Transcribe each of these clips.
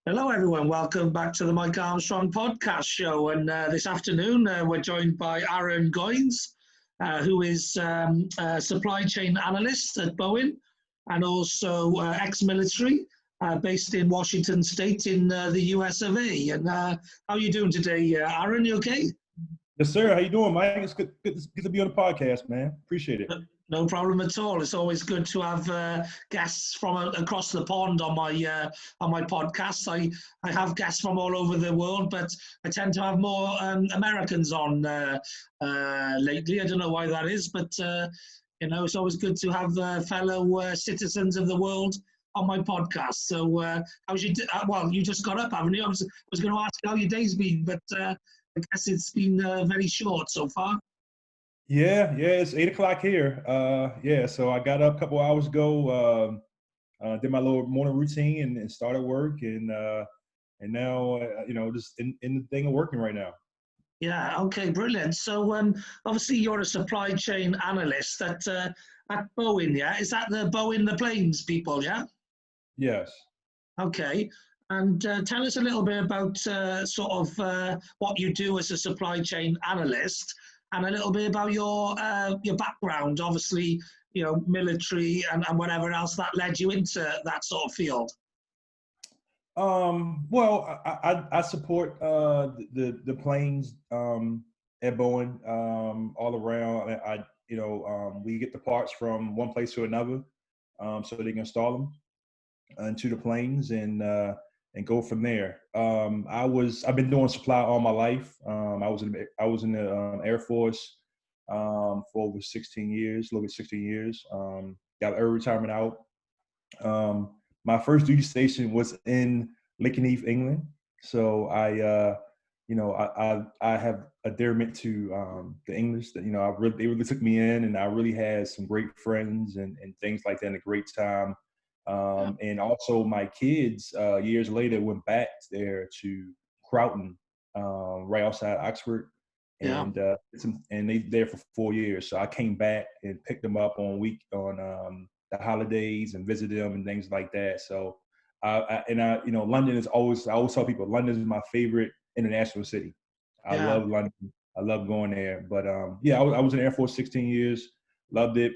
Hello, everyone. Welcome back to the Mike Armstrong podcast show. And this afternoon, we're joined by Aharon Goins, who is a supply chain analyst at Boeing and also ex-military based in Washington State in the US of A. And how are you doing today, Aharon? You okay? Yes, sir. How you doing, Mike? It's good to be on the podcast, man. Appreciate it. No problem at all. It's always good to have guests from across the pond on my podcast. I have guests from all over the world, but I tend to have more Americans on lately. I don't know why that is, but it's always good to have fellow citizens of the world on my podcast. So, how's you? Well, you just got up, haven't you? I was going to ask how your day's been, but I guess it's been very short so far. Yeah, it's 8 o'clock here. So I got up a couple hours ago, did my little morning routine and started work, and now just in the thing of working right now. Yeah. Okay. Brilliant. So, obviously, you're a supply chain analyst at Boeing. Yeah. Is that the Boeing the planes people? Yeah. Yes. Okay. And tell us a little bit about what you do as a supply chain analyst, and a little bit about your background. Obviously, military and whatever else that led you into that sort of field. Well, I support the planes at Boeing all around. We get the parts from one place to another, so they can install them into the planes and go from there. I've been doing supply all my life. I was in the Air Force for over 16 years, a little bit 16 years. Got early retirement out. My first duty station was in Lakenheath, England. So I have endearment to the English. That they really took me in, and I really had some great friends and things like that, and a great time. And also my kids years later went back there to Croton, right outside Oxford, and they there for 4 years. So I came back and picked them up on the holidays and visited them and things like that. So London is I always tell people London is my favorite international city. I love London. I love going there. But I was in the Air Force 16 years. Loved it.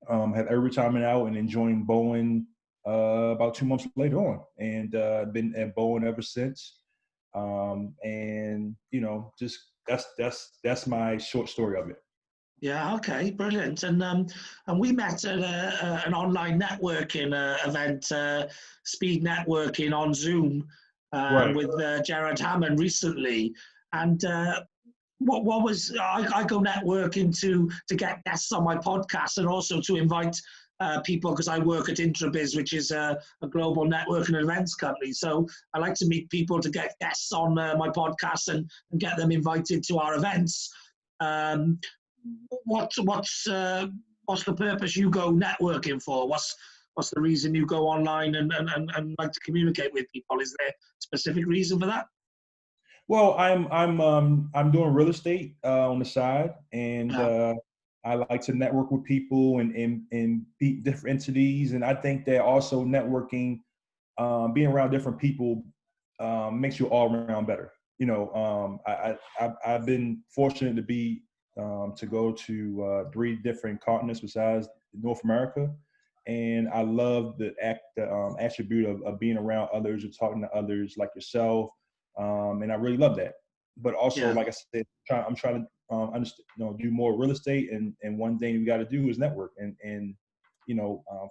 Had early retirement out and enjoying Boeing about 2 months later on, and been at Boeing ever since. Just that's my short story of it. Yeah. Okay. Brilliant. And we met at an online networking event, speed networking on Zoom, Right. with Gerard Hammond recently. And what was I go networking to get guests on my podcast, and also to invite people, because I work at Intrabiz, which is a global networking and events company. So I like to meet people to get guests on my podcast and get them invited to our events. What's the purpose you go networking for? What's the reason you go online and like to communicate with people? Is there a specific reason for that? Well, I'm doing real estate on the side, and I like to network with people and be different entities. And I think that also networking, being around different people, makes you all around better. I've been fortunate to go to 3 different continents besides North America, and I love the attribute of being around others or talking to others like yourself. And I really love that. But also, like I said, I'm trying to understand, do more real estate, and one thing we got to do is network and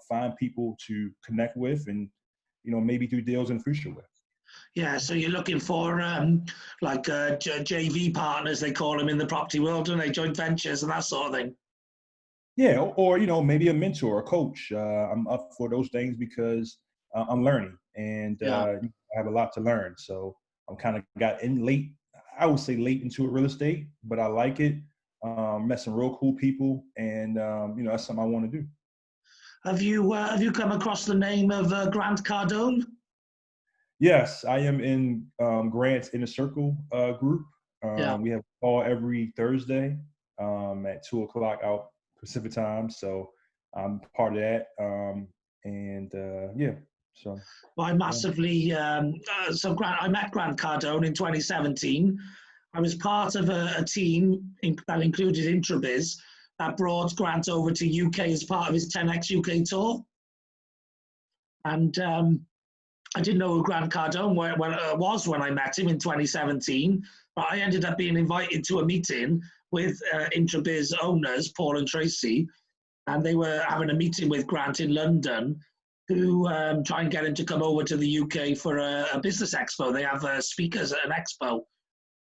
find people to connect with, and maybe do deals in the future with. Yeah, so you're looking for JV partners, they call them in the property world, and they joint ventures and that sort of thing. Yeah, or maybe a mentor, a coach. I'm up for those things because I'm learning, and I have a lot to learn. So I'm kind of got in late. I would say late into real estate, but I like it. Met some real cool people, and that's something I want to do. Have you come across the name of Grant Cardone? Yes, I am in Grant's Inner Circle group. We have a call every Thursday at 2:00 out Pacific time. So I'm part of that. So, Well, I massively, I met Grant Cardone in 2017. I was part of a team that included Intrabiz that brought Grant over to UK as part of his 10X UK tour. And I didn't know who Grant Cardone was when I met him in 2017, but I ended up being invited to a meeting with Intrabiz owners, Paul and Tracy, and they were having a meeting with Grant in London to try and get him to come over to the UK for a business expo. They have speakers at an expo,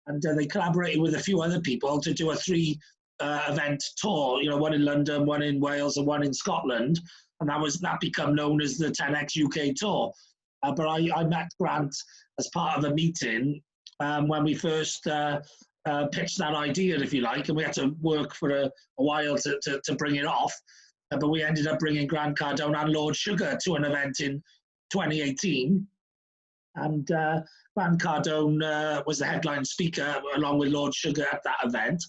and they collaborated with a few other people to do a 3-event tour. You know, one in London, one in Wales, and one in Scotland, and that became known as the 10X UK tour. But I met Grant as part of a meeting when we first pitched that idea, if you like, and we had to work for a while to bring it off. But we ended up bringing Grant Cardone and Lord Sugar to an event in 2018. And Grant Cardone was the headline speaker along with Lord Sugar at that event.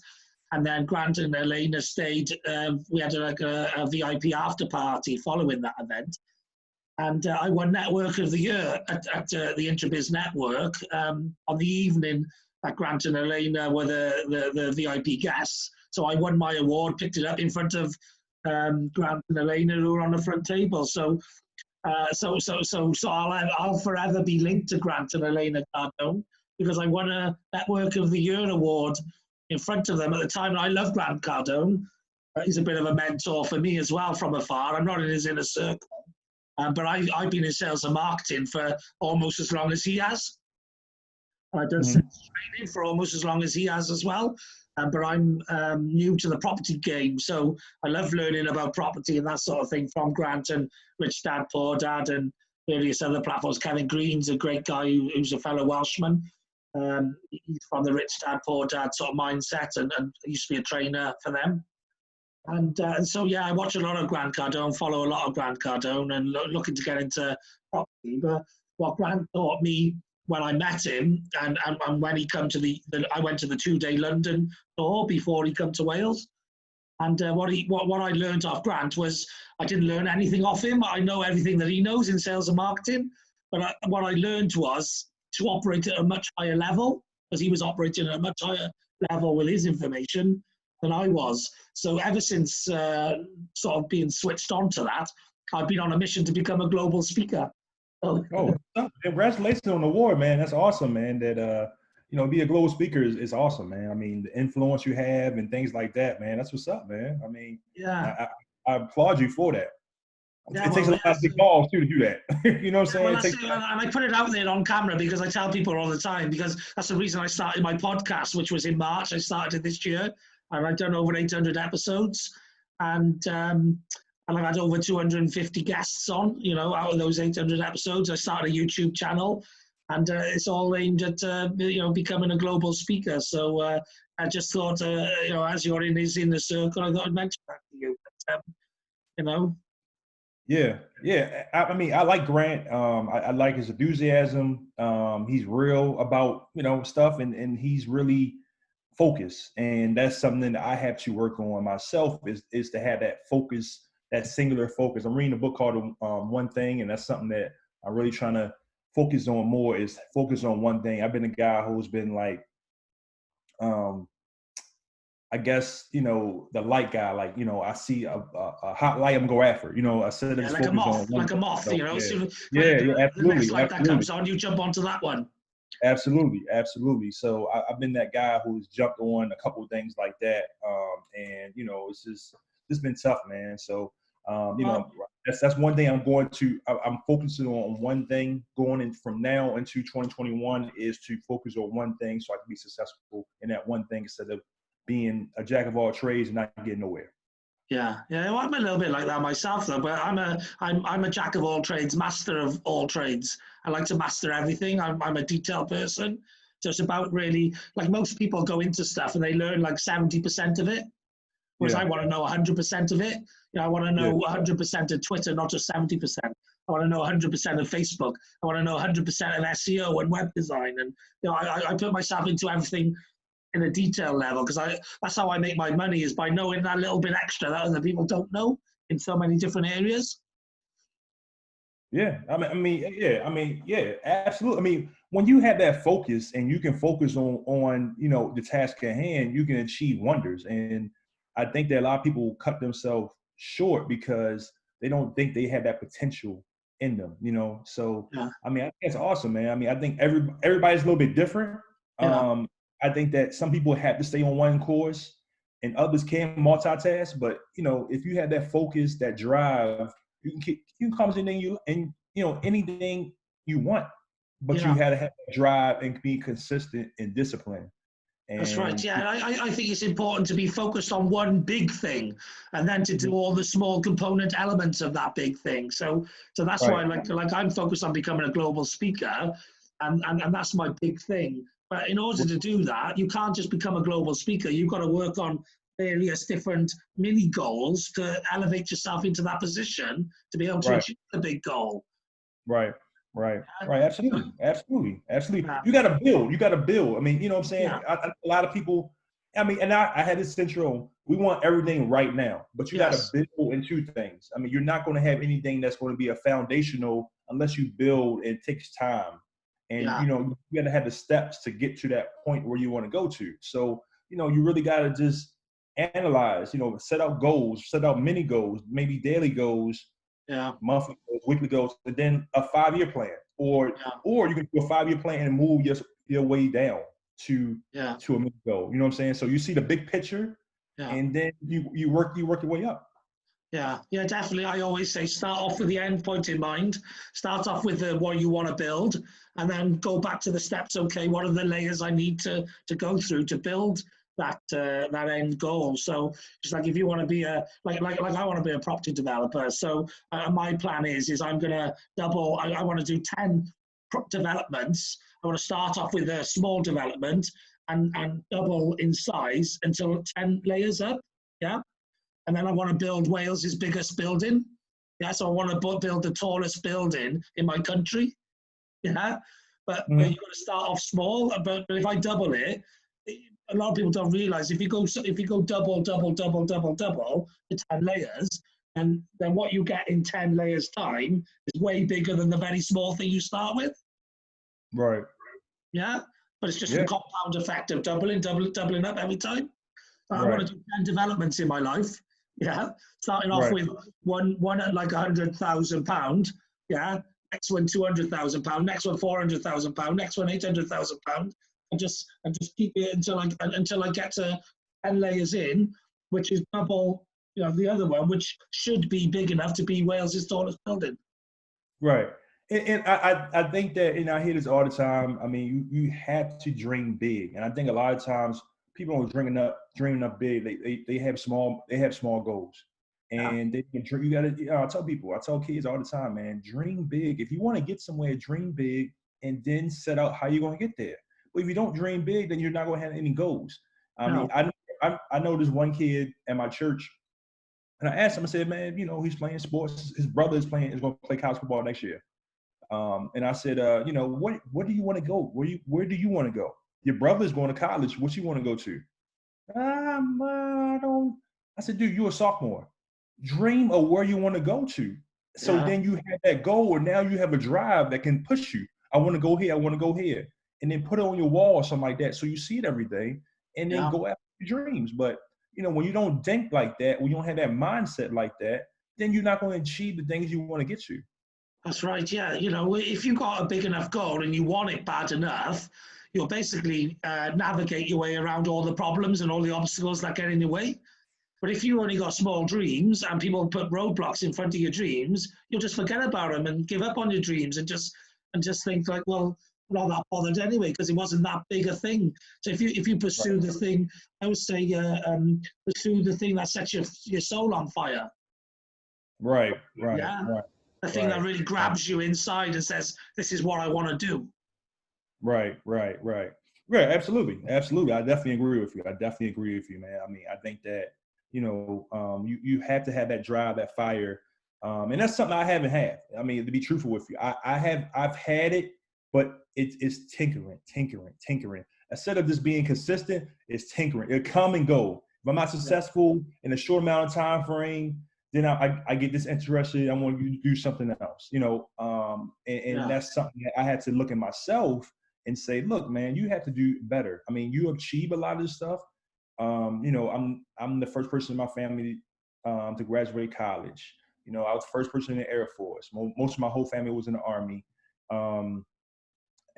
And then Grant and Elena stayed. We had a VIP after party following that event. And I won Network of the Year at the Intrabiz Network on the evening that Grant and Elena were the VIP guests. So I won my award, picked it up in front of Grant and Elena, who were on the front table. So I'll forever be linked to Grant and Elena Cardone because I won a Network of the Year award in front of them at the time. And I love Grant Cardone. He's a bit of a mentor for me as well from afar. I'm not in his inner circle. But I've been in sales and marketing for almost as long as he has. I've done sales training for almost as long as he has as well. But I'm new to the property game, so I love learning about property and that sort of thing from Grant and Rich Dad, Poor Dad, and various other platforms. Kevin Green's a great guy who's a fellow Welshman. He's from the Rich Dad, Poor Dad sort of mindset and used to be a trainer for them. And so, yeah, I watch a lot of Grant Cardone, follow a lot of Grant Cardone, and looking to get into property. But what Grant taught me when I met him, and when he come to I went to the 2-day London tour before he come to Wales. And what I learned off Grant was I didn't learn anything off him. I know everything that he knows in sales and marketing. But what I learned was to operate at a much higher level, because he was operating at a much higher level with his information than I was. So ever since sort of being switched on to that, I've been on a mission to become a global speaker. So, congratulations on the award, man. That's awesome, man. That be a global speaker is awesome, man. I mean, the influence you have and things like that, man. That's what's up, man. I mean, yeah, I applaud you for that. Yeah, it takes a lot of big balls too to do that. You know what I'm saying? And I put it out there on camera because I tell people all the time, because that's the reason I started my podcast, which was in March. I started it this year, and I've done over 800 episodes, and I've had over 250 guests on. You know, out of those 800 episodes, I started a YouTube channel, and it's all aimed at becoming a global speaker. So I just thought, as you're in the circle, I thought I'd mention that to you. But, Yeah. I mean, I like Grant. I like his enthusiasm. He's real about, stuff, and he's really focused. And that's something that I have to work on myself is to have that focus, that singular focus. I'm reading a book called One Thing, and that's something that I'm really trying to focus on more, is focus on one thing. I've been a guy who's been like, I guess, the light guy, like, I see a hot light, I'm going to go after, I said, like a moth, so, yeah. So, the absolutely. next light that comes on, you jump onto that one. Absolutely. So I've been that guy who's jumped on a couple of things like that. And, it's just been tough, man. So, that's one thing I'm focusing on one thing going in from now into 2021 is to focus on one thing so I can be successful in that one thing instead of being a jack of all trades and not getting nowhere. Yeah. Well, I'm a little bit like that myself, though. But I'm a jack of all trades, master of all trades. I like to master everything. I'm a detail person, so it's about really, like, most people go into stuff and they learn like 70% of it, whereas I want to know 100% of it. I want to know 100% of Twitter, not just 70%. I want to know 100% of Facebook. I want to know 100% of SEO and web design, and I put myself into everything in a detail level, because that's how I make my money, is by knowing that little bit extra that other people don't know in so many different areas. Yeah, yeah, absolutely. I mean, when you have that focus and you can focus on the task at hand, you can achieve wonders. And I think that a lot of people cut themselves short because they don't think they have that potential in them. So Yeah, I mean, I think it's awesome, man. I mean, I think everybody's a little bit different. yeah, Um, I think that some people have to stay on one course, and others can multitask. But if you have that focus, that drive, you can accomplish anything you want, but you yeah. had to have that drive and be consistent and disciplined. That's right. And Yeah, I think it's important to be focused on one big thing, and then to do all the small component elements of that big thing. So that's right, why, like I'm focused on becoming a global speaker, and that's my big thing. But in order to do that, you can't just become a global speaker. You've got to work on various different mini goals to elevate yourself into that position to be able to right, achieve the big goal. right, right, Yeah, right. Absolutely, absolutely, absolutely. yeah, You got to build. You got to build. I mean, you know what I'm saying? yeah. A lot of people. I mean, and I had this syndrome. We want everything right now, but you got to Yes, build into things. I mean, you're not going to have anything that's going to be a foundational unless you build. And it takes time, and yeah, you got to have the steps to get to that point where you want to go to. So you really got to just analyze. Set out goals, set out mini goals, maybe daily goals, yeah, monthly goals, weekly goals, and then a 5-year plan, or yeah, or you can do a 5-year plan and move your way down to yeah, to a mini goal. You know what I'm saying? So you see the big picture, yeah. and then you work your way up. Yeah, yeah, definitely. I always say start off with the end point in mind. Start off with what you want to build, and then go back to the steps. Okay, what are the layers I need to go through to build that end goal? So, just like if you want to be a like I want to be a property developer. So my plan is I'm going to double. I want to do 10 developments. I want to start off with a small development and double in size until 10 layers up. Yeah, and then I want to build Wales's biggest building. Yeah, so I want to build the tallest building in my country. Yeah, but Mhm. you've got to start off small. But if I double it, a lot of people don't realize if you go double to 10 layers, and then what you get in 10 layers time is way bigger than the very small thing you start with. Right. Yeah, but it's just the Yeah. compound effect of doubling up every time. I want Right. to do 10 developments in my life. Yeah. Starting off Right. with one at like £100,000. Yeah. Next one, £200,000. Next one, £400,000. Next one, £800,000. And just keep it until I get to 10 layers in, which is double, the other one, which should be big enough to be Wales's tallest building. Right. And I think that, I hear this all the time. I mean, you have to dream big. And I think a lot of times people don't dreaming up big. They have small goals. Yeah. And you gotta, I tell kids all the time, man, dream big. If you want to get somewhere, dream big and then set out how you're gonna get there. But if you don't dream big, then you're not gonna have any goals. I mean, No. I know this one kid at my church, and I asked him, I said, man, he's playing sports. His brother is going to play college football next year. And I said, what do you want to go? Where do you want to go? Your brother's going to college. What you want to go to? I don't. I said, dude, you're a sophomore. Dream of where you want to go to. So Yeah. then you have that goal, and now you have a drive that can push you. I want to go here. I want to go here, and then put it on your wall or something like that, so you see it every day, and then Yeah. go after your dreams. But when you don't think like that, when you don't have that mindset like that, then you're not going to achieve the things you want to get to. That's right. Yeah. If you've got a big enough goal and you want it bad enough, you'll basically navigate your way around all the problems and all the obstacles that get in your way. But if you only got small dreams and people put roadblocks in front of your dreams, you'll just forget about them and give up on your dreams and just think like, well, I'm not that bothered anyway because it wasn't that big a thing. So if you pursue the thing, I would say pursue the thing that sets your soul on fire. Right, right, Yeah, right, the thing that right, really right, grabs you inside and says, "This is what I want to do." right, right, right. Right, absolutely, absolutely. I definitely agree with you. I definitely agree with you, man. I mean, I think that you have to have that drive, that fire, and that's something I haven't had. I mean, to be truthful with you, I've had it, but it's tinkering. Instead of just being consistent, it's tinkering. It come and go. If I'm not Yeah, successful in a short amount of time frame, then I get disinterested. I want you to do something else, you know. And that's something that I had to look at myself and say, look, man, you have to do better. I mean, you achieve a lot of this stuff. You know, I'm the first person in my family to graduate college. You know, I was the first person in the Air Force. Most of my whole family was in the Army.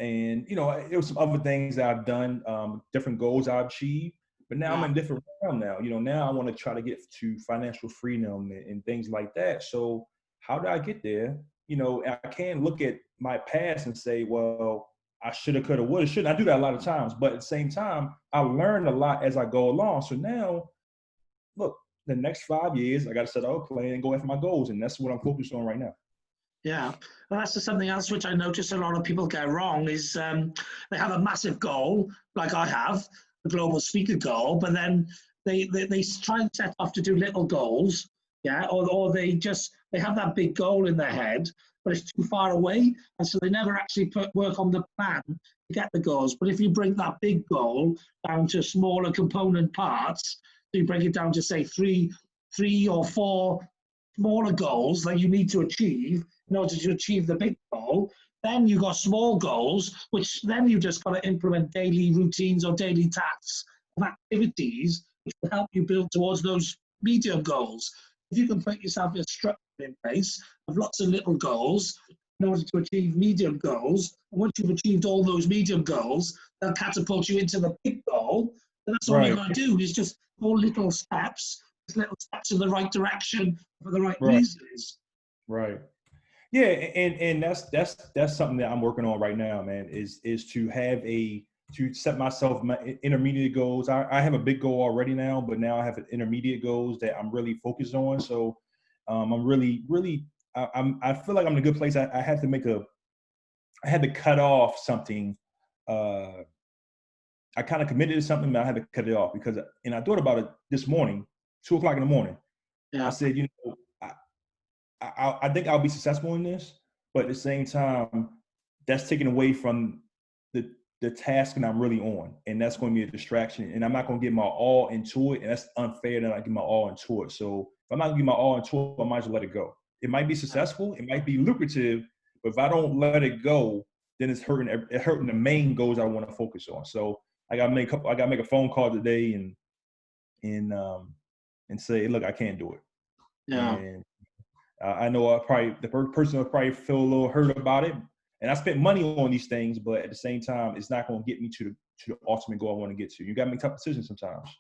And, you know, there was some other things that I've done, different goals I've achieved. But now I'm in a different realm now. You know, now I want to try to get to financial freedom and things like that. So how did I get there? You know, I can't look at my past and say, well, I shoulda, coulda, woulda, shouldn't. I do that a lot of times. But at the same time, I learn a lot as I go along. So now, look, the next 5 years, I got to set out a plan and go after my goals. And that's what I'm focused on right now. Yeah, well, that's just something else which I notice a lot of people get wrong is they have a massive goal, like I have, the global speaker goal, but then they try and set off to do little goals, yeah, or they have that big goal in their head, but it's too far away, and so they never actually work on the plan to get the goals. But if you break that big goal down to smaller component parts, so you break it down to say three or four smaller goals that you need to achieve in order to achieve the big goal, then you got small goals, which then you just got to implement daily routines or daily tasks of activities which will help you build towards those medium goals. If you can put yourself a structure in place of lots of little goals in order to achieve medium goals, and once you've achieved all those medium goals, they'll catapult you into the big goal. And that's all you got to do is just all little steps in the right direction for the right reasons. Right. Yeah, and that's something that I'm working on right now, man, is to set myself my intermediate goals. I have a big goal already now, but now I have intermediate goals that I'm really focused on. So I'm really I feel like I'm in a good place. I had to cut off something. I kind of committed to something, but I had to cut it off because, and I thought about it this morning, 2:00 in the morning. Yeah. I said, you know, I think I'll be successful in this, but at the same time, that's taken away from the task that I'm really on, and that's going to be a distraction. And I'm not going to get my all into it, and that's unfair that I get my all into it. So if I'm not going to get my all into it, I might as well let it go. It might be successful, it might be lucrative, but if I don't let it go, then it's hurting the main goals I want to focus on. So I got to make a phone call today and say, look, I can't do it. Yeah. And I know the person will probably feel a little hurt about it. And I spent money on these things, but at the same time, it's not going to get me to the ultimate goal I want to get to. You got to make tough decisions sometimes.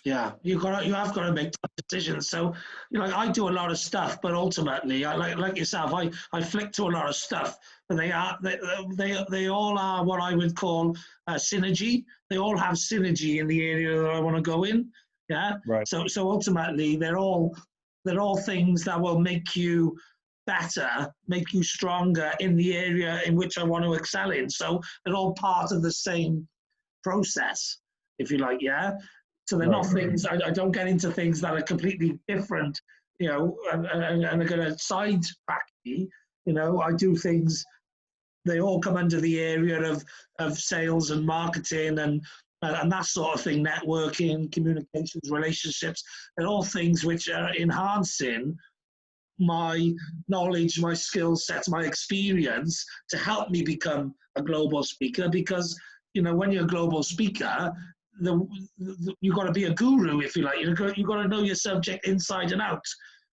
Yeah, you have got to make tough decisions. So, you know, I do a lot of stuff, but ultimately, I like yourself, I flick to a lot of stuff. But they all are what I would call synergy. They all have synergy in the area that I want to go in. Yeah. Right. So ultimately, they're all things that will make you better, make you stronger in the area in which I want to excel in. So they're all part of the same process, if you like, yeah? So they're not things, I don't get into things that are completely different, you know, and are going to sidetrack me. You know, I do things, they all come under the area of sales and marketing and that sort of thing, networking, communications, relationships. They're all things which are enhancing my knowledge, my skill sets, my experience to help me become a global speaker. Because, you know, when you're a global speaker, you've got to be a guru, if you like. You've got to know your subject inside and out.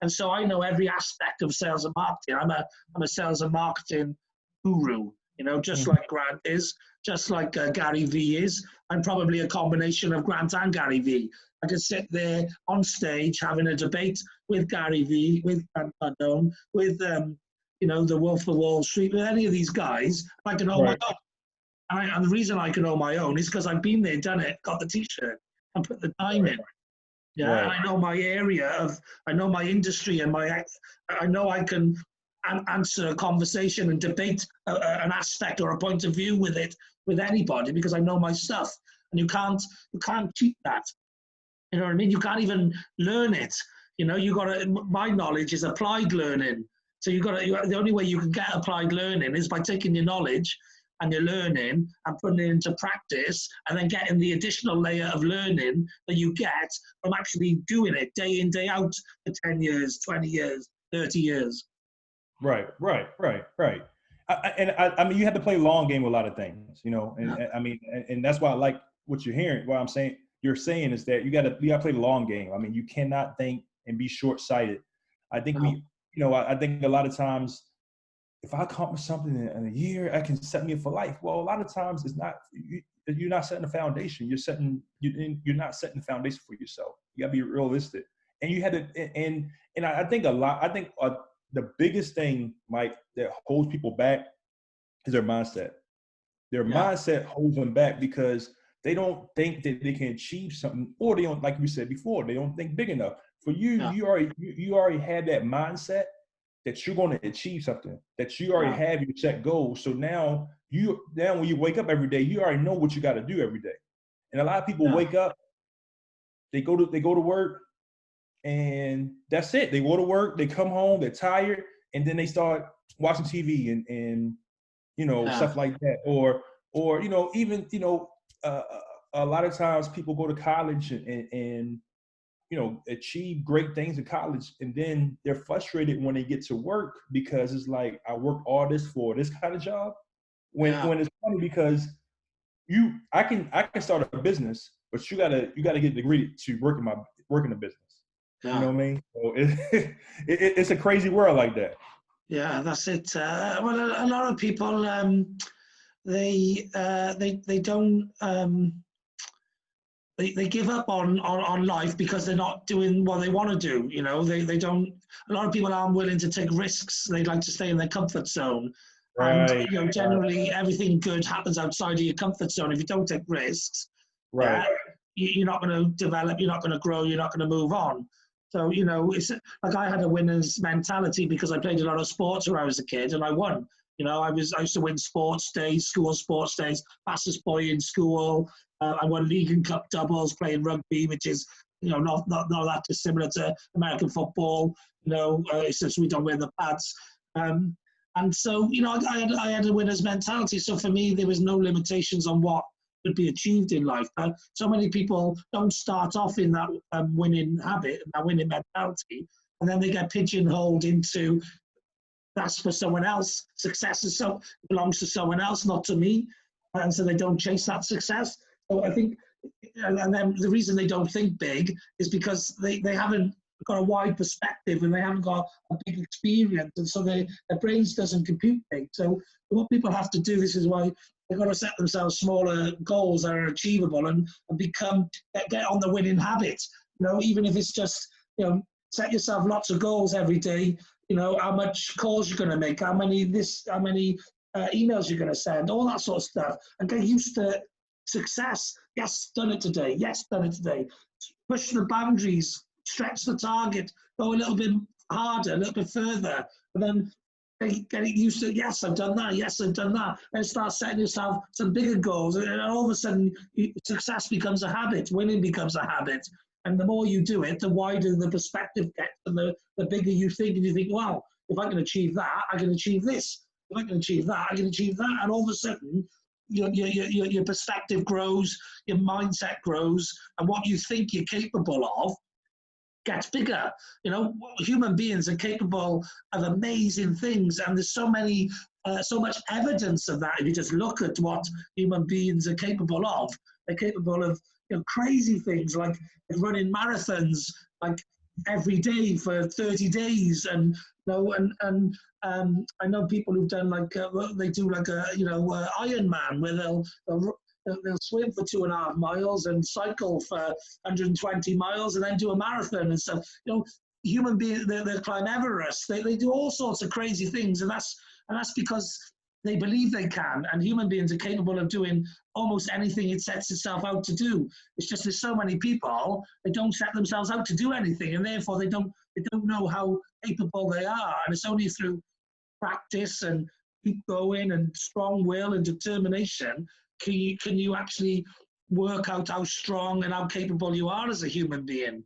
And so I know every aspect of sales and marketing. I'm a sales and marketing guru, you know, just like Grant is, just like Gary Vee is. I'm probably a combination of Grant and Gary Vee. I could sit there on stage having a debate with Gary Vee, with Grant Cardone, with you know, the Wolf of Wall Street, with any of these guys. I can hold my own. And the reason I can hold my own is because I've been there, done it, got the t-shirt, and put the time in. Yeah, and I know my area I know my industry, and I know I can answer a conversation and debate an aspect or a point of view with anybody because I know my stuff. And you can't cheat that. You know what I mean? You can't even learn it. You know, my knowledge is applied learning. So the only way you can get applied learning is by taking your knowledge and you're learning and putting it into practice and then getting the additional layer of learning that you get from actually doing it day in, day out for 10 years, 20 years, 30 years. Right. I mean, you have to play long game with a lot of things, you know, and I mean, and that's why I like what you're hearing. What you're saying is that you got to play the long game. I mean, you cannot think and be short-sighted. I think I think a lot of times, if I accomplish something in a year, I can set me up for life. Well, a lot of times it's not. You're not setting a foundation. You're not setting the foundation for yourself. You got to be realistic, and you had to. And I think the biggest thing, Mike, that holds people back is their mindset. Their mindset holds them back because they don't think that they can achieve something, or they don't, like we said before, they don't think big enough. For you, you already had that mindset that you're going to achieve something, that you already have your set goals. So now when you wake up every day, you already know what you got to do every day. And a lot of people wake up, they go to work, and that's it. They go to work, they come home, they're tired, and then they start watching TV and stuff like that. Or even a lot of times people go to college and achieve great things in college, and then they're frustrated when they get to work because it's like, I worked all this for this kind of job. When it's funny because I can start a business, but you gotta get a degree to work in the business. You know what I mean? So it's a crazy world like that. Yeah, that's it. Well, a lot of people they don't. They give up on life because they're not doing what they want to do. You know, they don't. A lot of people aren't willing to take risks. They like to stay in their comfort zone. Right. And generally everything good happens outside of your comfort zone. If you don't take risks, you're not going to develop. You're not going to grow. You're not going to move on. So it's like I had a winner's mentality because I played a lot of sports when I was a kid, and I won. I used to win sports days, school sports days, fastest boy in school. I won league and cup doubles playing rugby, which is not that dissimilar to American football. It's just we don't wear the pads. And so I had a winner's mentality. So for me, there was no limitations on what could be achieved in life. So many people don't start off in that winning habit, that winning mentality, and then they get pigeonholed into that's for someone else. Success belongs to someone else, not to me. And so they don't chase that success. So I think, and then the reason they don't think big is because they haven't got a wide perspective and they haven't got a big experience. And so their brains doesn't compute big. So what people have to do, this is why they've got to set themselves smaller goals that are achievable and get on the winning habit. Even if it's just, set yourself lots of goals every day. How much calls you're going to make, how many emails you're going to send, all that sort of stuff, and get used to success. Yes, done it today. Yes, done it today. Push the boundaries, stretch the target, go a little bit harder, a little bit further, and then getting used to, yes, I've done that. Yes, I've done that. Then start setting yourself some bigger goals, and all of a sudden, success becomes a habit. Winning becomes a habit. And the more you do it, the wider the perspective gets, and the bigger you think. And you think, wow, if I can achieve that, I can achieve this. If I can achieve that, I can achieve that. And all of a sudden, your perspective grows, your mindset grows, and what you think you're capable of gets bigger. Human beings are capable of amazing things, and there's so much evidence of that. If you just look at what human beings are capable of, they're capable of crazy things like running marathons like every day for 30 days, and I know people who've done they do like a Ironman where they'll swim for 2.5 miles and cycle for 120 miles and then do a marathon and stuff. Human beings, they climb Everest, they do all sorts of crazy things, and that's because they believe they can, and human beings are capable of doing almost anything it sets itself out to do. It's just there's so many people, they don't set themselves out to do anything, and therefore they don't know how capable they are. And it's only through practice and keep going and strong will and determination can you actually work out how strong and how capable you are as a human being.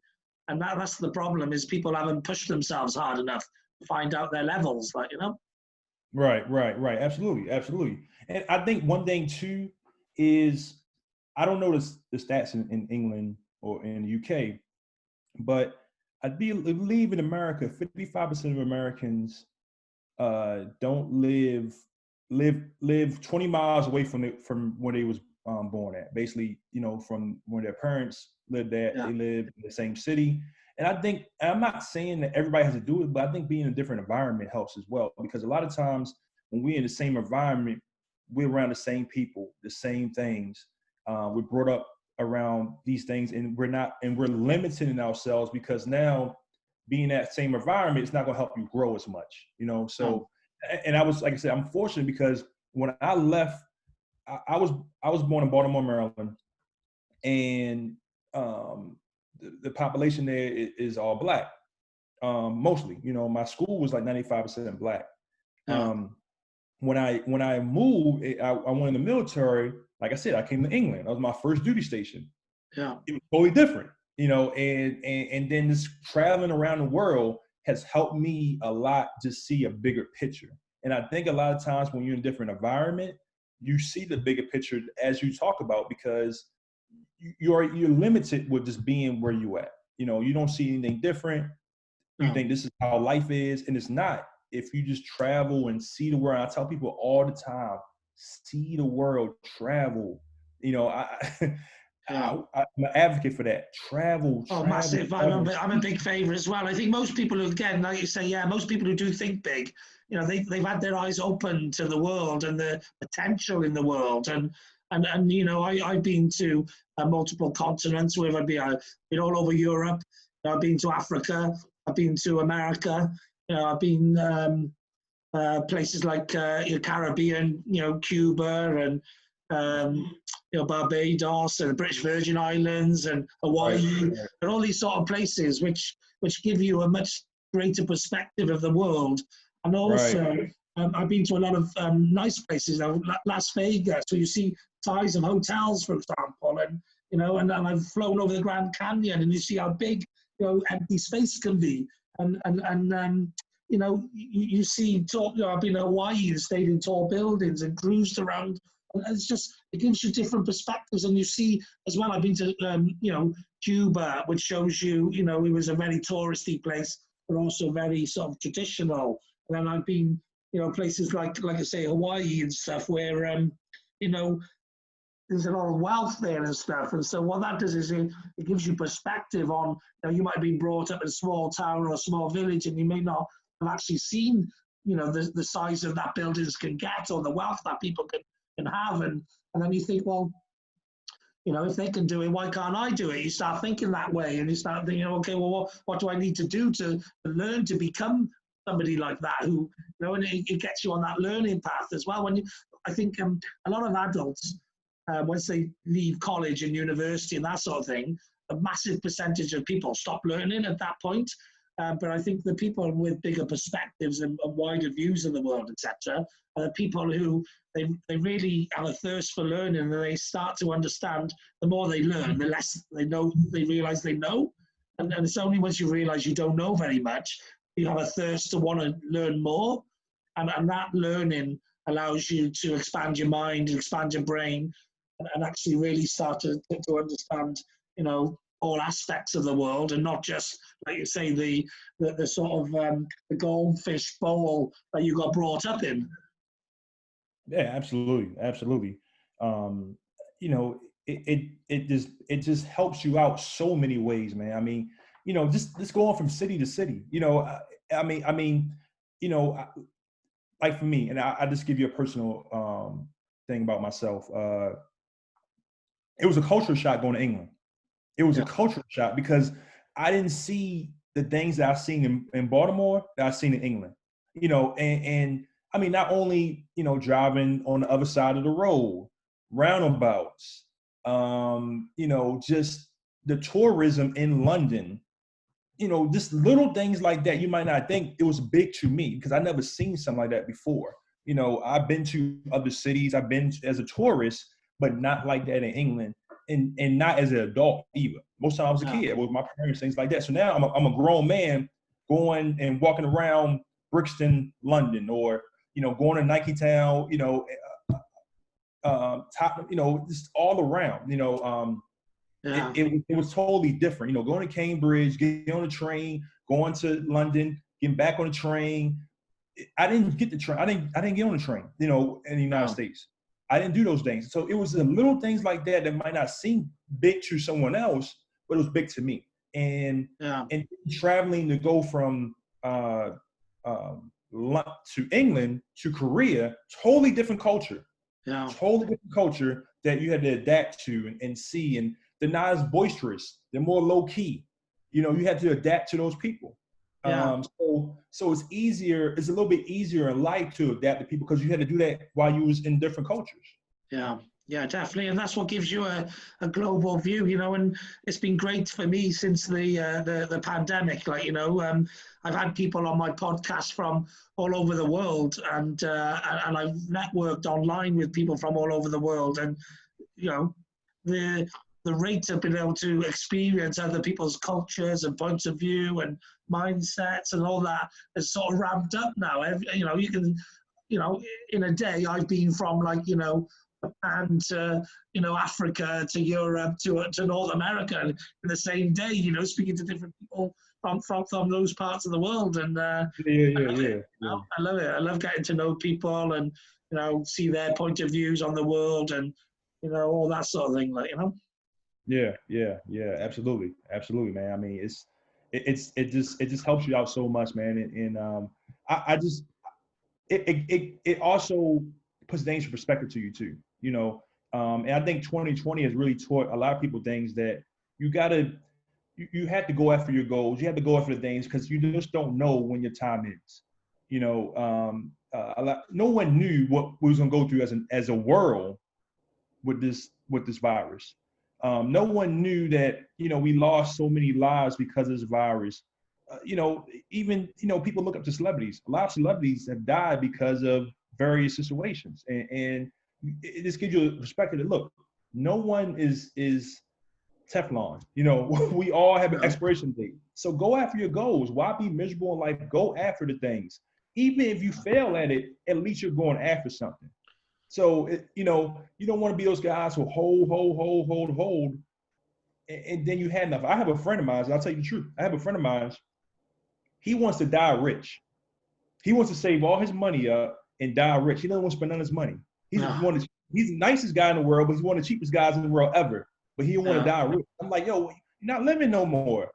And that's the problem, is people haven't pushed themselves hard enough to find out their levels, Right. Absolutely, absolutely. And I think one thing too is I don't know the stats in England or in the UK, but believe in America, 55% of Americans don't live 20 miles away from where they was born at. Basically, from where their parents lived at, Yeah. they live in the same city. And I think, and I'm not saying that everybody has to do it, but I think being in a different environment helps as well. Because a lot of times when we're in the same environment, we're around the same people, the same things. We're brought up around these things, and we're limiting ourselves because now being in that same environment is not going to help you grow as much, No. So, and I was, like I said, I'm fortunate because when I left, I was born in Baltimore, Maryland, and the population there is all Black, mostly. My school was like 95% Black. Yeah. Um, when I moved, I went in the military. Like I said, I came to England. That was my first duty station. Yeah. It was totally different, and then this traveling around the world has helped me a lot to see a bigger picture. And I think a lot of times when you're in a different environment, you see the bigger picture as you talk about, because you're limited with just being where you at. You don't see anything different. You No. think this is how life is, and it's not. If you just travel and see the world, I tell people all the time, see the world, travel. I Yeah. I'm an advocate for that. Travel, Oh, travel, massive. travel. I'm a big favourite as well. I think most people who, again, like you say, yeah, most people who do think big, they've had their eyes open to the world and the potential in the world. And I've been to multiple continents, whether I've been all over Europe, I've been to Africa, I've been to America, I've been places like Caribbean, Cuba and Barbados and the British Virgin Islands and Right, Hawaii, right, and all these sort of places which give you a much greater perspective of the world. And right, also, I've been to a lot of nice places, Las Vegas, where you see ties of hotels, for example, and I've flown over the Grand Canyon, and you see how big empty space can be, and you see I've been to Hawaii and stayed in tall buildings and cruised around. And it gives you different perspectives. And you see as well, I've been to, Cuba, which shows you, it was a very touristy place, but also very sort of traditional. And then I've been, places like I say, Hawaii and stuff where, you know, there's a lot of wealth there and stuff. And so what that does is it gives you perspective on, you might have been brought up in a small town or a small village and you may not have actually seen, the size of that buildings can get or the wealth that people can have. And then you think, well, if they can do it, why can't I do it? You start thinking that way and you start thinking, okay, well, what do I need to do to learn to become somebody like that who, and it gets you on that learning path as well. I think a lot of adults, once they leave college and university and that sort of thing, a massive percentage of people stop learning at that point. But I think the people with bigger perspectives and wider views of the world, etc., are the people who they really have a thirst for learning, and they start to understand. The more they learn, the less they know. They realize they know, and it's only once you realize you don't know very much, you have a thirst to want to learn more, and that learning allows you to expand your mind, expand your brain, and actually really start to understand, all aspects of the world, and not just, like you say, the sort of the goldfish bowl that you got brought up in. Yeah, absolutely. Um, it just helps you out so many ways, man. I mean, just going from city to city. You know, I- like for me, and I just give you a personal thing about myself. It was a culture shock going to England. It was a Yeah, cultural shock because I didn't see the things that I've seen in Baltimore that I've seen in England. And I mean, not only, driving on the other side of the road, roundabouts, just the tourism in London, just little things like that. You might not think it was big to me because I never seen something like that before. I've been to other cities, I've been as a tourist, but not like that in England, and not as an adult either. Most time I was a yeah, kid with my parents, things like that. So now I'm a grown man going and walking around Brixton, London, or going to Nike Town, top, just all around, Yeah. it was totally different. Going to Cambridge, getting on the train, going to London, getting back on the train. I didn't get the train. I didn't get on the train, in the United States. I didn't do those things. So it was the little things like that that might not seem big to someone else, but it was big to me. And traveling to go from to England to Korea, totally different culture. Yeah. Totally different culture that you had to adapt to and see. And they're not as boisterous. They're more low key. You had to adapt to those people. Yeah. So it's easier. It's a little bit easier in life to adapt to people because you had to do that while you was in different cultures. Yeah, definitely, and that's what gives you a global view, and it's been great for me since the pandemic. I've had people on my podcast from all over the world, and I've networked online with people from all over the world, and the rate of being able to experience other people's cultures and points of view and mindsets and all that has sort of ramped up now. You can, in a day I've been from Japan to Africa to Europe to North America in the same day. Speaking to different people from those parts of the world, and I love it. I love getting to know people and see their point of views on the world and all that sort of thing. Yeah, absolutely, man. I mean, it just helps you out so much, man. And I just it also puts things in perspective to you too. And I think 2020 has really taught a lot of people things that you have to go after your goals. You have to go after the things because you just don't know when your time is. No one knew what we was gonna go through as a world with this virus. No one knew that we lost so many lives because of this virus. Even people look up to celebrities. A lot of celebrities have died because of various situations, and it just gives you a perspective that look, no one is Teflon. We all have an expiration date. So go after your goals. Why be miserable in life? Go after the things. Even if you fail at it, at least you're going after something. So you don't want to be those guys who hold, and then you had enough. I have a friend of mine, and I'll tell you the truth. I have a friend of mine. He wants to die rich. He wants to save all his money up and die rich. He doesn't want to spend none of his money. He's the nicest guy in the world, but he's one of the cheapest guys in the world ever. But he don't want to die rich. I'm like, yo, you're not living no more.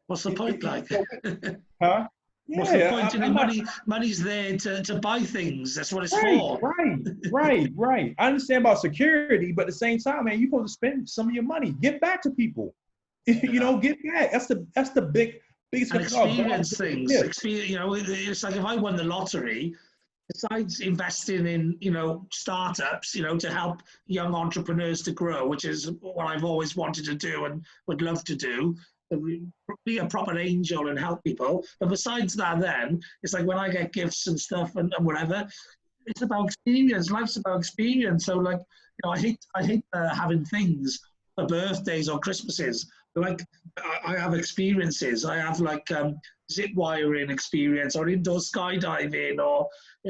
What's the point, Huh? Yeah, what's the point in it? Money's there to buy things. That's what it's for. Right. I understand about security, but at the same time, man, you're supposed to spend some of your money. Give back to people. Give back. That's the biggest experience things. Yeah. It's like if I won the lottery, besides investing in startups, to help young entrepreneurs to grow, which is what I've always wanted to do and would love to do. Be a proper angel and help people. But besides that, then it's like when I get gifts and stuff and whatever, it's about experience. Life's about experience. So I hate having things for birthdays or Christmases. I have experiences. I have zip wiring experience or indoor skydiving or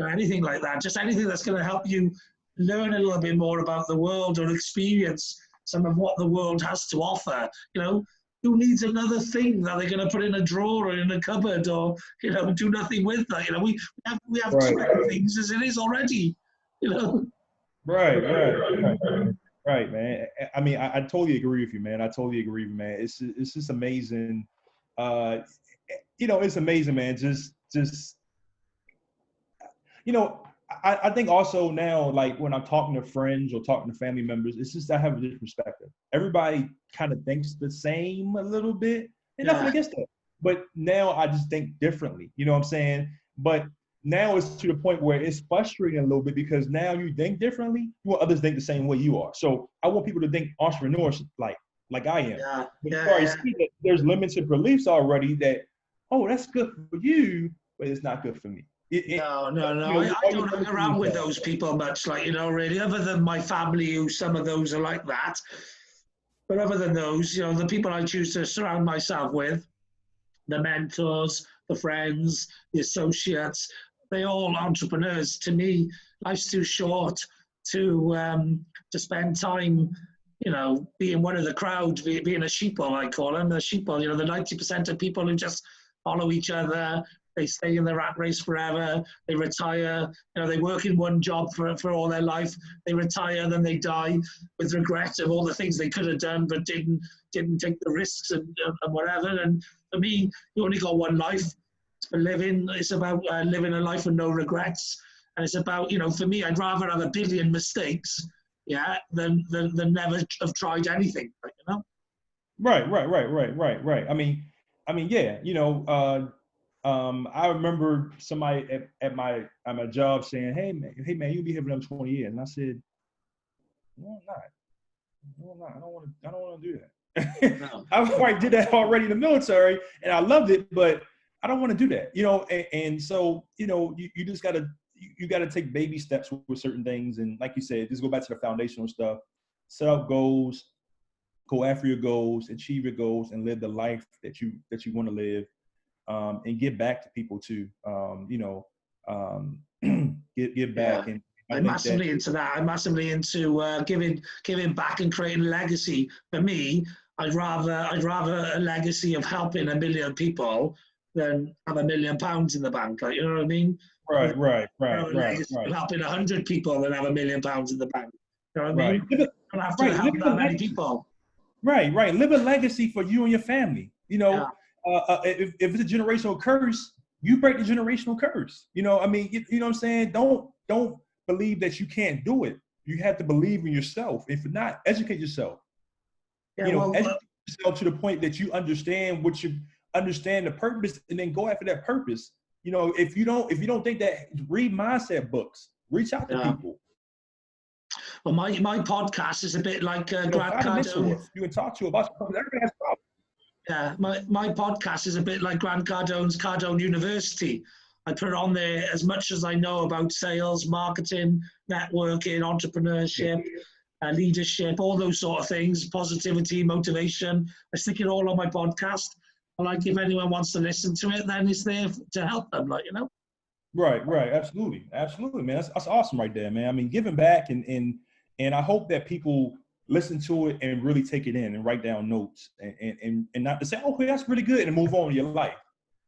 anything like that. Just anything that's going to help you learn a little bit more about the world or experience some of what the world has to offer. Who needs another thing that they're going to put in a drawer or in a cupboard or do nothing with that? We have too many things as it is already. Right, man. I mean, I totally agree with you, man. It's just amazing. It's amazing, man. I think also now, like when I'm talking to friends or talking to family members, it's just I have a different perspective. Everybody kind of thinks the same a little bit, and nothing against that. But now I just think differently. You know what I'm saying? But now it's to the point where it's frustrating a little bit because now you think differently. You want others to think the same way you are. So I want people to think entrepreneurs like I am. See that there's limited beliefs already that, oh, that's good for you, but it's not good for me. No. I don't hang around with those people much, really, other than my family, who some of those are like that. But other than those, the people I choose to surround myself with, the mentors, the friends, the associates, they all entrepreneurs. To me, life's too short to spend time, being one of the crowd, being a sheeple, I call them, a sheeple. The 90% of people who just follow each other, they stay in the rat race forever, they retire, they work in one job for all their life, they retire, then they die with regret of all the things they could have done but didn't take the risks and whatever. And for me, you only got one life for living. It's about living a life with no regrets. And it's about, for me, I'd rather have a billion mistakes, than never have tried anything, Right. I mean, yeah, I remember somebody at my job saying, hey man, you'll be here for another 20 years. And I said, no, I'm not. No, I'm not. I don't want to do that. No. I already did that already in the military and I loved it, but I don't want to do that, and so, you just gotta take baby steps with certain things. And like you said, just go back to the foundational stuff, set up goals, go after your goals, achieve your goals, and live the life that you want to live, and give back to people too. Give back. Yeah. And I'm massively into that. I'm massively into giving back and creating a legacy. For me, I'd rather a legacy of helping 1 million people than have £1 million in the bank. Like, you know what I mean? Right. Of helping 100 people than have £1 million in the bank. You know what I mean? Right. I don't have to help that many people. Right. Live a legacy for you and your family. If it's a generational curse, you break the generational curse. You know what I'm saying? Don't believe that you can't do it. You have to believe in yourself. If not, educate yourself. Educate yourself to the point that you understand understand the purpose, and then go after that purpose. If you don't think that, read mindset books, reach out to people. Well, my podcast is a bit like Grant Cardone. You can talk to about something. Everybody has problems. Yeah, my podcast is a bit like Grant Cardone's Cardone University. I put it on there as much as I know about sales, marketing, networking, entrepreneurship, leadership, all those sort of things, positivity, motivation. I stick it all on my podcast. And like, if anyone wants to listen to it, then it's there to help them, Right. Absolutely, man. That's awesome right there, man. I mean, giving back, and I hope that people listen to it and really take it in and write down notes, and not to say, okay, that's really good, and move on with your life.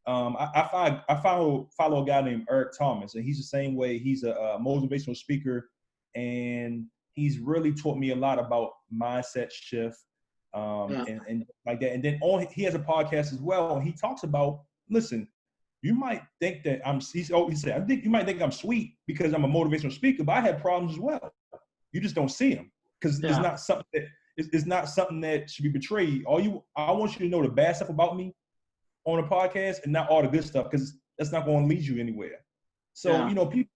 I follow a guy named Eric Thomas, and he's the same way. He's a motivational speaker, and he's really taught me a lot about mindset shift, and like that. And then he has a podcast as well, and he talks about, listen, you might think that he said, I think you might think I'm sweet because I'm a motivational speaker, but I have problems as well. You just don't see them because it's not something that should be betrayed. I want you to know the bad stuff about me on a podcast and not all the good stuff, because that's not going to lead you anywhere. So,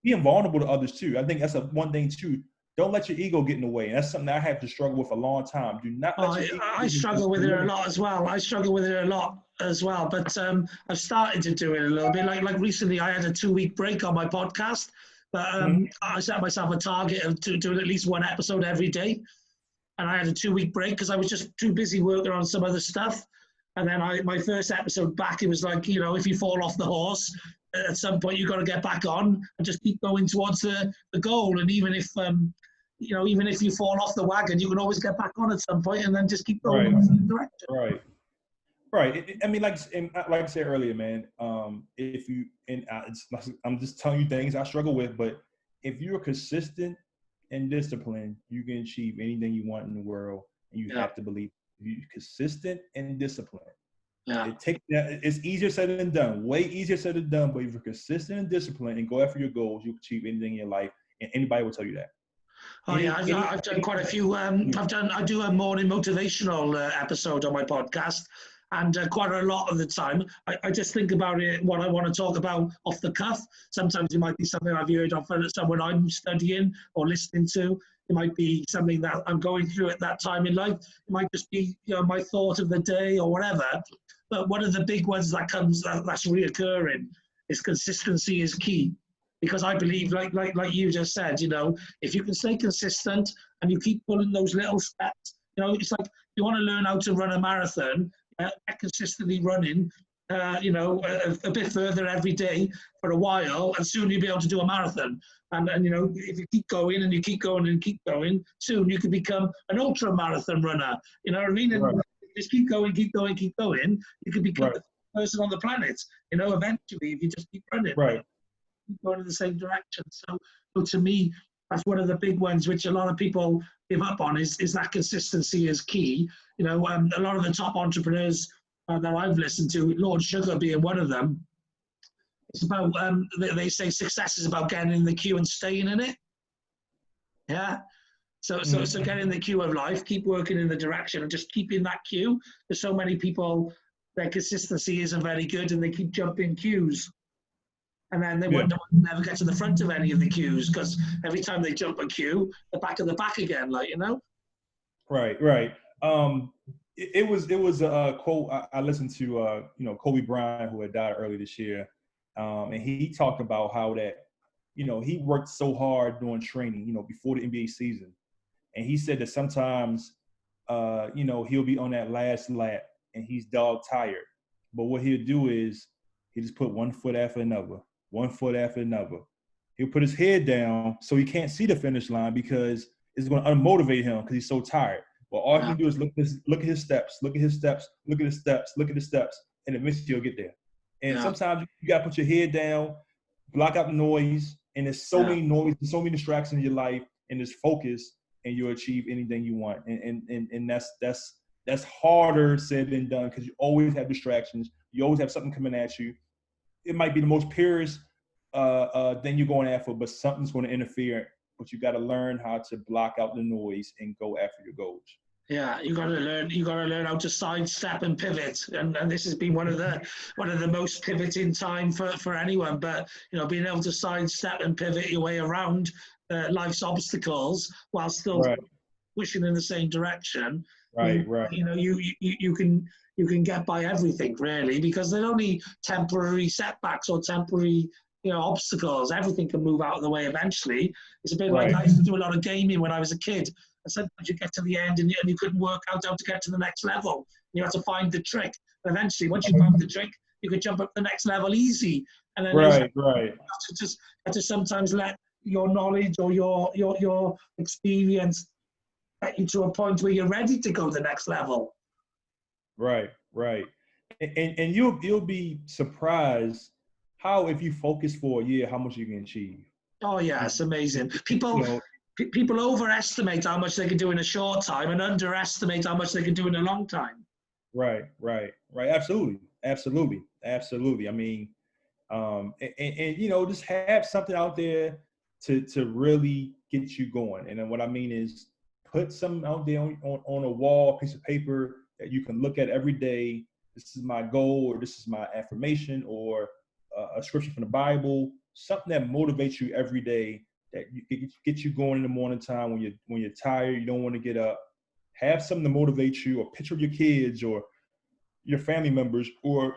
being vulnerable to others too. I think that's one thing too. Don't let your ego get in the way. And that's something that I have to struggle with a long time. Do not let your ego I struggle with it a lot as well. But I've started to do it a little bit. Like recently, I had a 2-week break on my podcast. But I set myself a target of doing at least one episode every day. And I had a 2-week break because I was just too busy working on some other stuff. And then my first episode back, it was like, if you fall off the horse, at some point you've got to get back on and just keep going towards the goal. And even if you fall off the wagon, you can always get back on at some point and then just keep going in the same direction. Right. I mean, like I said earlier, man, I'm just telling you things I struggle with, but if you're consistent and disciplined, you can achieve anything you want in the world, and you have to believe. If you're consistent and disciplined, it's easier said than done, way easier said than done, but if you're consistent and disciplined and go after your goals, you'll achieve anything in your life, and anybody will tell you that. I've done quite a few. I do a morning motivational episode on my podcast, and quite a lot of the time, I just think about it, what I want to talk about off the cuff. Sometimes it might be something I've heard of someone I'm studying or listening to. It might be something that I'm going through at that time in life. It might just be, my thought of the day or whatever. But one of the big ones that's reoccurring is consistency is key. Because I believe, like you just said, if you can stay consistent and you keep pulling those little steps, it's like you want to learn how to run a marathon, consistently running a bit further every day for a while, and soon you'll be able to do a marathon. And if you keep going and you keep going and keep going, soon you can become an ultra marathon runner. You know what I mean? And just keep going, keep going, keep going. You can become the person on the planet. Eventually, if you just keep running, keep going in the same direction. So to me, that's one of the big ones which a lot of people give up on. Is that consistency is key. A lot of the top entrepreneurs that I've listened to, Lord Sugar being one of them, it's about, they say success is about getting in the queue and staying in it. Yeah. So get in the queue of life, keep working in the direction and just keep in that queue. There's so many people, their consistency isn't very good and they keep jumping queues. And then they wonder why they never get to the front of any of the queues, because every time they jump a queue, they're back at the back again, Right. It was a quote I listened to, Kobe Bryant, who had died early this year. And he talked about how that, he worked so hard during training, before the NBA season. And he said that sometimes, he'll be on that last lap and he's dog tired. But what he'll do is he just put one foot after another. He'll put his head down so he can't see the finish line because it's going to unmotivate him because he's so tired. But all he can do is look at his steps, and eventually he'll get there. And sometimes you got to put your head down, block out the noise, and there's so many noise, so many distractions in your life, and just focus, and you'll achieve anything you want. And that's harder said than done because you always have distractions. You always have something coming at you. It might be the most purest thing you're going after, but something's going to interfere. But you got to learn how to block out the noise and go after your goals. Yeah, you got to learn how to sidestep and pivot, and this has been one of the most pivoting time for anyone. But being able to sidestep and pivot your way around life's obstacles while still pushing in the same direction. Right. You can get by everything really, because they're only temporary setbacks or temporary obstacles. Everything can move out of the way eventually. It's a bit like I used to do a lot of gaming when I was a kid. And sometimes you get to the end and you couldn't work out how to get to the next level. You had to find the trick. And eventually, once you found the trick, you could jump up the next level easy. And then you have to sometimes let your knowledge or your experience get you to a point where you're ready to go to the next level. Right. And you'll be surprised how, if you focus for a year, how much you can achieve. Oh yeah, it's amazing. People overestimate how much they can do in a short time and underestimate how much they can do in a long time. Right. Absolutely. I mean, and just have something out there to really get you going. And then what I mean is put something out there on a wall, piece of paper that you can look at every day. This is my goal, or this is my affirmation, or a scripture from the Bible, something that motivates you every day, that get you going in the morning time when you're tired, you don't want to get up. Have something to motivate you, a picture of your kids or your family members, or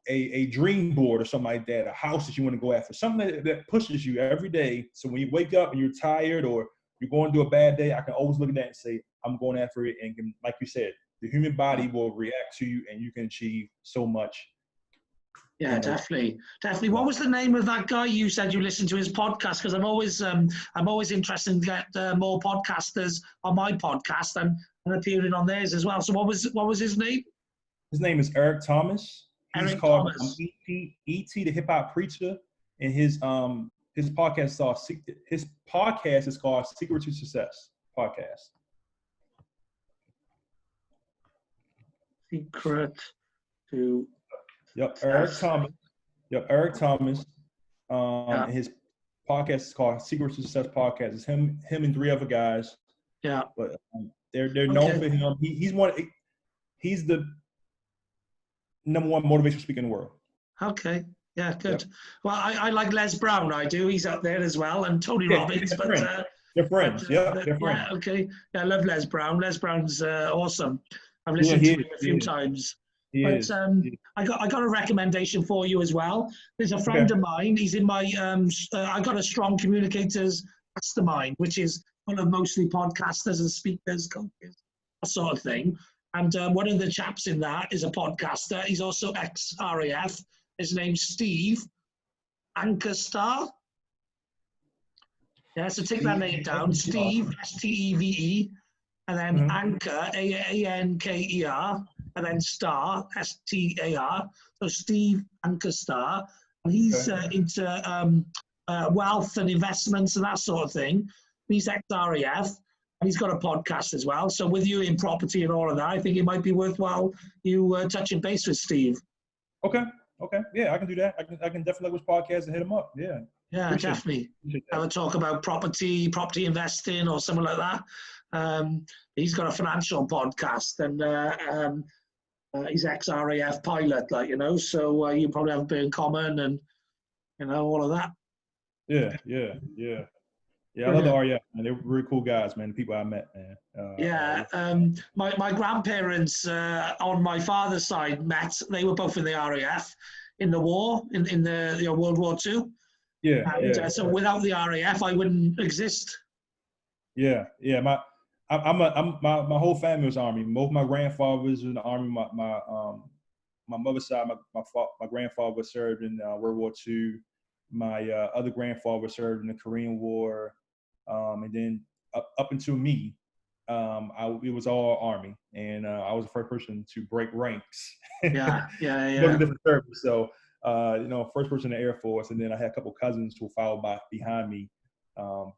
a dream board or something like that, a house that you want to go after, something that pushes you every day. So when you wake up and you're tired or you're going through a bad day, I can always look at that and say, I'm going after it. And like you said, the human body will react to you and you can achieve so much. Yeah, definitely. What was the name of that guy you said you listened to his podcast? Because I'm always interested to get more podcasters on my podcast and appearing on theirs as well. So what was his name? His name is Eric Thomas. He's called Thomas. E.T. the Hip Hop Preacher, and his podcast is called Secret to Success Podcast. Secret to Eric Thomas. And his podcast is called Secret to Success Podcast. It's him and three other guys. Yeah. But they're known for him. He's the number one motivational speaker in the world. Okay. Yeah, good. Yep. Well, I like Les Brown. I do. He's up there as well, and Tony Robbins. They're friends. They're friends. Yeah. Okay. Yeah, I love Les Brown. Les Brown's awesome. I've listened to him a few times. I got a recommendation for you as well. There's a friend of mine. He's in my. I got a Strong Communicators Mastermind, which is full of mostly podcasters and speakers, coaches, that sort of thing. And one of the chaps in that is a podcaster. He's also ex-RAF. His name's Steve Ankerstar. Yeah, so take that name down. Steve, Steve, and then Anker, Anker, and then Star, Star. So Steve Ankerstar. And he's into wealth and investments and that sort of thing. He's ex-RAF. And he's got a podcast as well. So with you in property and all of that, I think it might be worthwhile you touching base with Steve. Okay. Yeah, I can do that. I can definitely look his podcast and hit him up. Yeah. Yeah, definitely. Have a talk about property investing or something like that. He's got a financial podcast and he's ex-RAF pilot, so you probably have a bit in common and, all of that. Yeah, I love the RAF, man. They're really cool guys, man. The people I met, man. My grandparents on my father's side met. They were both in the RAF in the war, in the World War II. So without the RAF, I wouldn't exist. Yeah. My whole family was Army. Both my grandfathers were in the Army. My mother's side, my grandfather served in World War II. My other grandfather served in the Korean War. And then up until me, it was all Army, and I was the first person to break ranks. Yeah. Different service. So, first person in the Air Force, and then I had a couple cousins who followed behind me. Well,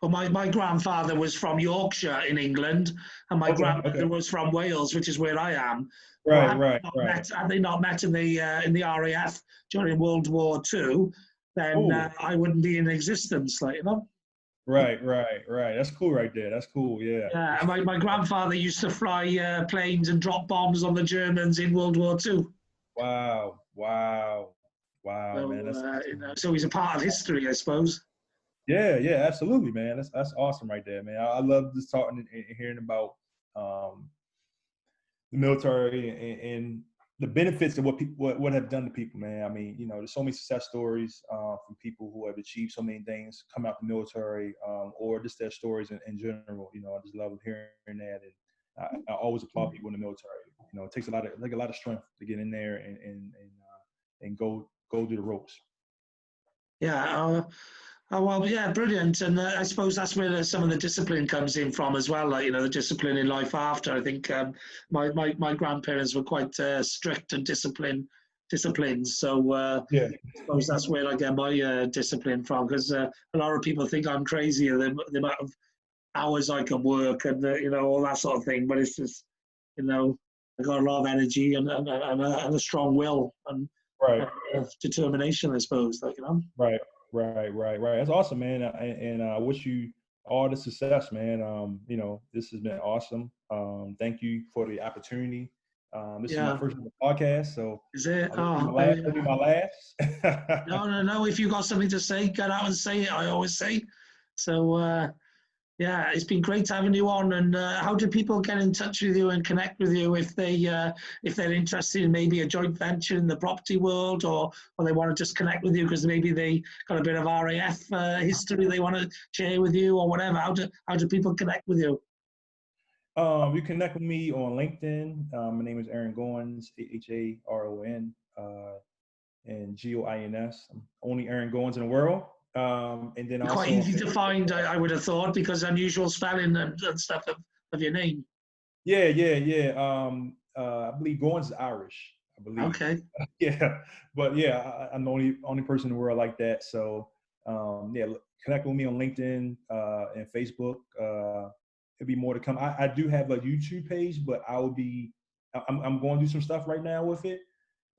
my grandfather was from Yorkshire in England, and my grandmother was from Wales, which is where I am. Right. Had they not met in the RAF during World War II, then I wouldn't be in existence, Right. That's cool right there. That's cool, yeah. Yeah, and my grandfather used to fly planes and drop bombs on the Germans in World War II. Wow, So, man. so he's a part of history, I suppose. Yeah, absolutely, man. That's awesome right there, man. I love just talking and hearing about the military and the benefits of what have done to people, man. I mean, there's so many success stories from people who have achieved so many things, come out the military, or just their stories in general. I just love hearing that, and I always applaud people in the military. It takes a lot of strength to get in there and go do the ropes. Yeah. Brilliant. And I suppose that's where some of the discipline comes in from as well. The discipline in life after. I think my grandparents were quite strict and disciplined. So I suppose that's where I get my discipline from. Because a lot of people think I'm crazy, the amount of hours I can work and all that sort of thing. But it's just I got a lot of energy and a strong will and determination, I suppose. Right. That's awesome, man. And I wish you all the success, man. This has been awesome. Thank you for the opportunity. This is my first podcast, so is it? It'll be my last. No. If you got something to say, get out and say it. I always say. So it's been great having you on. And how do people get in touch with you and connect with you if they're interested in maybe a joint venture in the property world, or they want to just connect with you because maybe they got a bit of RAF history they want to share with you or whatever? How do people connect with you? You connect with me on LinkedIn. My name is Aharon Goins, Aharon, and Goins. I'm only Aharon Goins in the world. And then quite easy to find, I would have thought, because unusual spelling and stuff of your name. Yeah. I believe Goins is Irish. I believe. Okay. But I'm the only person in the world like that. So connect with me on LinkedIn and Facebook. There'll be more to come. I do have a YouTube page, but I'm going to do some stuff right now with it.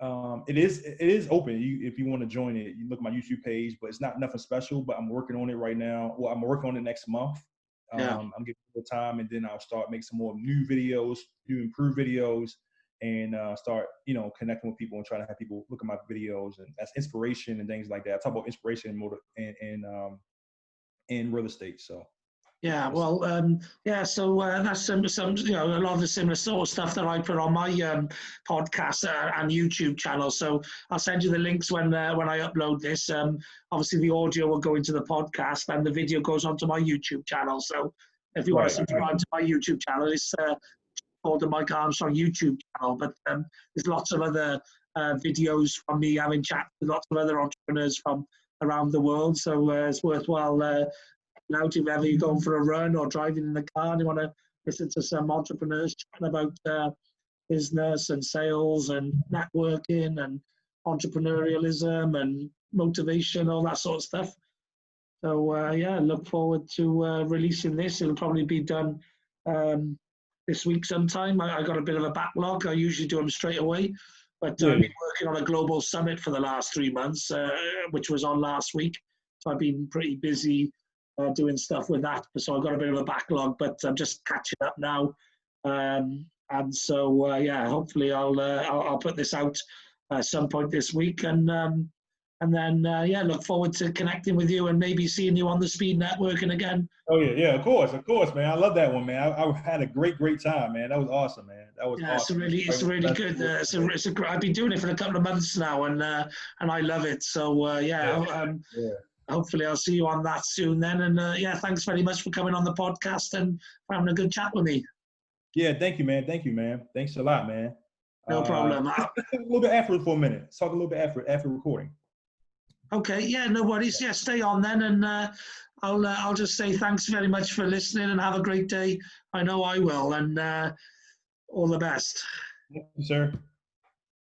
It is open. If you want to join it, you look at my YouTube page, but it's not nothing special. But I'm working on it right now. Well, I'm working on it next month. I'm giving it time, and then I'll start making some more new videos, do improved videos, and start connecting with people and trying to have people look at my videos, and that's inspiration and things like that. I talk about inspiration in real estate. So. Yeah, well, so that's some a lot of the similar sort of stuff that I put on my podcast and YouTube channel. So I'll send you the links when I upload this. Obviously, the audio will go into the podcast and the video goes onto my YouTube channel. So if you want to Right. subscribe to my YouTube channel, it's called the Mike Armstrong YouTube channel. But there's lots of other videos from me having chats with lots of other entrepreneurs from around the world. So it's worthwhile out if ever you're going for a run or driving in the car and you want to listen to some entrepreneurs chatting about business and sales and networking and entrepreneurialism and motivation, all that sort of stuff. So yeah, look forward to releasing this. It'll probably be done this week sometime. I got a bit of a backlog. I usually do them straight away, but I've been working on a global summit for the last 3 months, which was on last week. So I've been pretty busy doing stuff with that. So I've got a bit of a backlog, but I'm just catching up now. And so yeah, hopefully I'll put this out at some point this week, and then yeah, look forward to connecting with you and maybe seeing you on the Speed Networking again. Oh yeah, of course, man. I love that one, man. I had a great time, man. That was awesome, man. That was awesome. It's really good. I've been doing it for a couple of months now, and I love it. So yeah. Hopefully I'll see you on that soon then. And yeah, thanks very much for coming on the podcast and for having a good chat with me. Yeah, thank you, man. Thanks a lot, man. No problem. A little bit after for a minute. Let's talk a little bit after recording. Okay, yeah, no worries. Yeah, stay on then, and I'll just say thanks very much for listening and have a great day. I know I will, and all the best. Thank you, sir.